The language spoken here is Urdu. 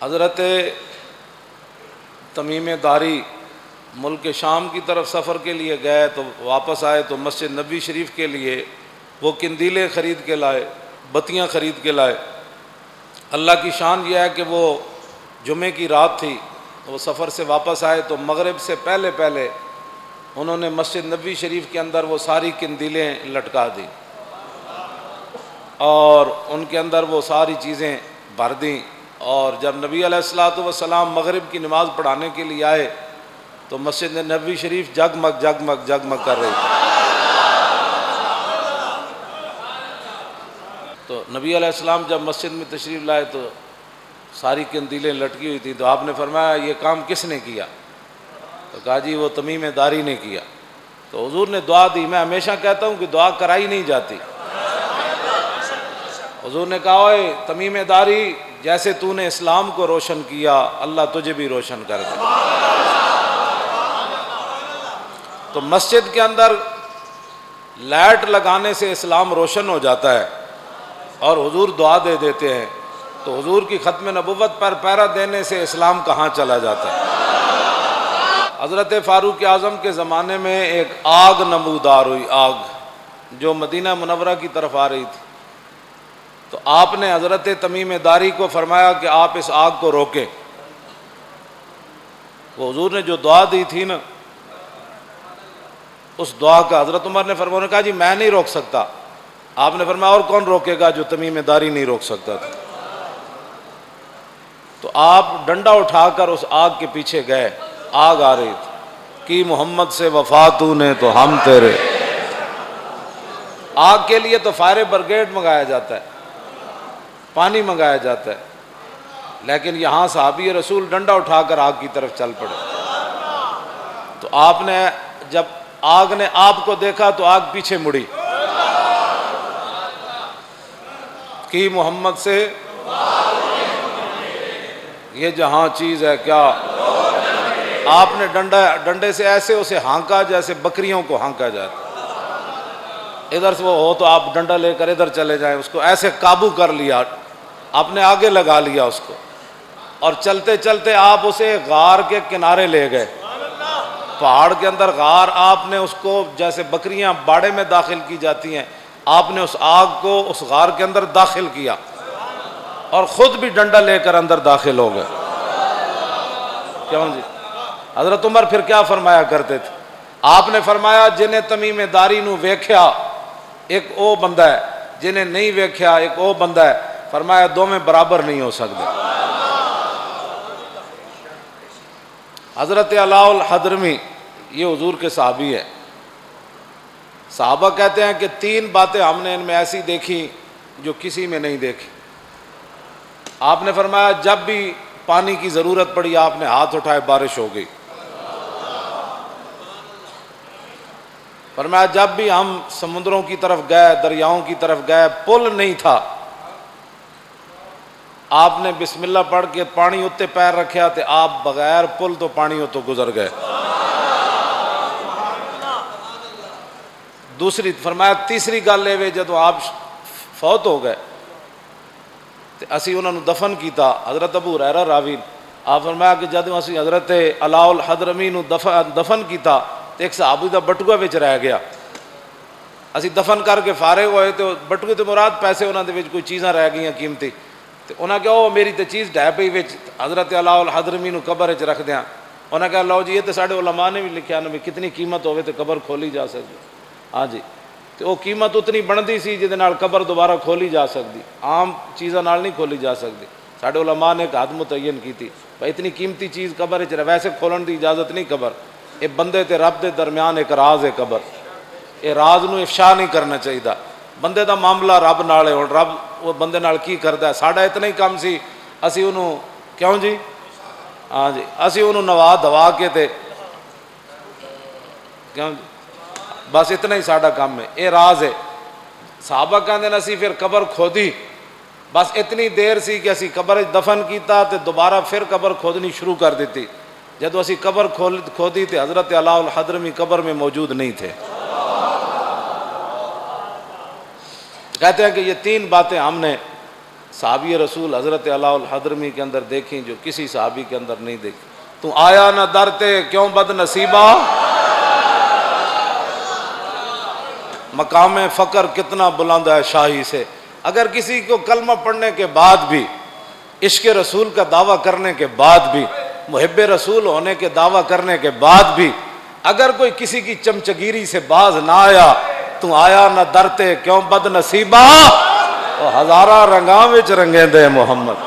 حضرت تمیم داری ملک شام کی طرف سفر کے لیے گئے تو واپس آئے تو مسجد نبوی شریف کے لیے وہ قندیلیں خرید کے لائے، بتیاں خرید کے لائے۔ اللہ کی شان یہ ہے کہ وہ جمعے کی رات تھی، وہ سفر سے واپس آئے تو مغرب سے پہلے پہلے انہوں نے مسجد نبوی شریف کے اندر وہ ساری قندیلیں لٹکا دی اور ان کے اندر وہ ساری چیزیں بھر دیں، اور جب نبی علیہ الصلوۃ والسلام مغرب کی نماز پڑھانے کے لیے آئے تو مسجد نبوی شریف جگمگ جگمگ جگمگ کر رہی تھی۔ تو نبی علیہ السلام جب مسجد میں تشریف لائے تو ساری قندیلیں لٹکی ہوئی تھیں، تو آپ نے فرمایا یہ کام کس نے کیا؟ تو کہا جی وہ تمیم داری نے کیا۔ تو حضور نے دعا دی۔ میں ہمیشہ کہتا ہوں کہ دعا کرائی نہیں جاتی۔ حضور نے کہا اے تمیم داری، جیسے تو نے اسلام کو روشن کیا اللہ تجھے بھی روشن کر دے۔ تو مسجد کے اندر لائٹ لگانے سے اسلام روشن ہو جاتا ہے اور حضور دعا دے دیتے ہیں، تو حضور کی ختم نبوت پر پیرا دینے سے اسلام کہاں چلا جاتا ہے؟ حضرت فاروق اعظم کے زمانے میں ایک آگ نمودار ہوئی، آگ جو مدینہ منورہ کی طرف آ رہی تھی، تو آپ نے حضرت تمیم داری کو فرمایا کہ آپ اس آگ کو روکیں۔ وہ حضور نے جو دعا دی تھی نا، اس دعا کا حضرت عمر نے فرمایا، کہا جی میں نہیں روک سکتا۔ آپ نے فرمایا اور کون روکے گا؟ جو تمیم داری نہیں روک سکتا تھا۔ تو آپ ڈنڈا اٹھا کر اس آگ کے پیچھے گئے، آگ آ رہی تھی، کی محمد سے وفا تو نے تو ہم تیرے۔ آگ کے لیے تو فائر بریگیڈ منگایا جاتا ہے، پانی منگایا جاتا ہے، لیکن یہاں صحابی رسول ڈنڈا اٹھا کر آگ کی طرف چل پڑے۔ تو آپ نے جب آگ نے آپ کو دیکھا تو آگ پیچھے مڑی، کی محمد سے یہ جہاں چیز ہے کیا۔ آپ نے ڈنڈے سے ایسے اسے ہانکا جیسے بکریوں کو ہانکا جاتا، ادھر سے وہ ہو تو آپ ڈنڈا لے کر ادھر چلے جائیں، اس کو ایسے قابو کر لیا، آپ نے آگے لگا لیا اس کو، اور چلتے چلتے آپ اسے غار کے کنارے لے گئے، پہاڑ کے اندر غار، آپ نے اس کو جیسے بکریاں باڑے میں داخل کی جاتی ہیں، آپ نے اس آگ کو اس غار کے اندر داخل کیا اور خود بھی ڈنڈا لے کر اندر داخل ہو گئے۔ کیوں جی؟ حضرت عمر پھر کیا فرمایا کرتے تھے؟ آپ نے فرمایا جنہیں تمیم داری نو ویکھیا ایک او بندہ ہے، جنہیں نہیں ویکھیا ایک او بندہ ہے، فرمایا دو میں برابر نہیں ہو سکتے۔ حضرت علاء الحضرمی یہ حضور کے صحابی ہے، صحابہ کہتے ہیں کہ 3 باتیں ہم نے ان میں ایسی دیکھی جو کسی میں نہیں دیکھی۔ آپ نے فرمایا جب بھی پانی کی ضرورت پڑی آپ نے ہاتھ اٹھائے بارش ہو گئی۔ فرمایا جب بھی ہم سمندروں کی طرف گئے، دریاؤں کی طرف گئے، پل نہیں تھا، آپ نے بسم اللہ پڑھ کے پانی اتے پیر رکھیا تے آپ بغیر پل تو پانی ہو تو گزر گئے۔ دوسری فرمایا تیسری گل یہ جدو آپ فوت ہو گئے تے اسی انہوں نے دفن کیتا، حضرت ابو ہریرہ راوی، آپ فرمایا کہ جدو اسی حضرت علاء الحضرمی نو دفن کیتا تے ایک صحابی دا بٹوا وچ رہ گیا، اسی دفن کر کے فارغ ہوئے تو بٹوے تے مراد پیسے انہوں دے وچ کوئی چیزاں رہ گئیاں قیمتی، تے انہاں کہا او میری تے چیز ڈھہ پئی وچ، حضرت علاء الحضرمی نو قبر وچ رکھ دیاں، انہاں کہا لو جی یہ تے ساڈے علماء نے بھی لکھیا نا بھی کتنی قیمت ہوے تے قبر کھولی جا سکتی، ہاں جی، تو وہ قیمت اتنی بنتی سی جہدے نال قبر دوبارہ کھولی جا سکتی، عام چیزاں نال نہیں کھولی جا سکتی۔ ساڈے علماء نے ایک حد متعین کی تھی بھائی اتنی قیمتی چیز قبر وچ ویسے کھولن دی اجازت نہیں، قبر یہ بندے تے رب دے درمیان ایک راز ہے، قبر یہ راز نو افشا نہیں کرنا چاہیے، بندے دا معاملہ رب نال ہے، اور رب وہ بندے نال کی کردا ہے، ساڈا اتنا ہی کام سی اسی انہوں کیوں جی، ہاں جی، اسی انہوں نوا دوا کے تے کیوں جی بس اتنا ہی ساڈا کام ہے، یہ راز ہے۔ صحابہ کہندے نے اسی پھر قبر کھودی، بس اتنی دیر سی کہ اسی قبر دفن کیتا تے دوبارہ پھر قبر کھودنی شروع کر دیتی، جدو اسی قبر کھودی تے حضرت علاء الحضرمی قبر میں موجود نہیں تھے۔ کہتے ہیں کہ یہ 3 باتیں ہم نے صحابی رسول حضرت علاء الحضرمی کے اندر دیکھیں جو کسی صحابی کے اندر نہیں دیکھی. تو آیا نہ درتے کیوں بد نصیبہ. مقام فقر کتنا بلند ہے شاہی سے. اگر کسی کو کلمہ پڑھنے کے بعد بھی، عشق رسول کا دعویٰ کرنے کے بعد بھی، محب رسول ہونے کے دعویٰ کرنے کے بعد بھی اگر کوئی کسی کی چمچگیری سے باز نہ آیا تو آیا نہ درتے کیوں بد نصیبہ. ہزارہ رنگاں وچ رنگیں دے محمد.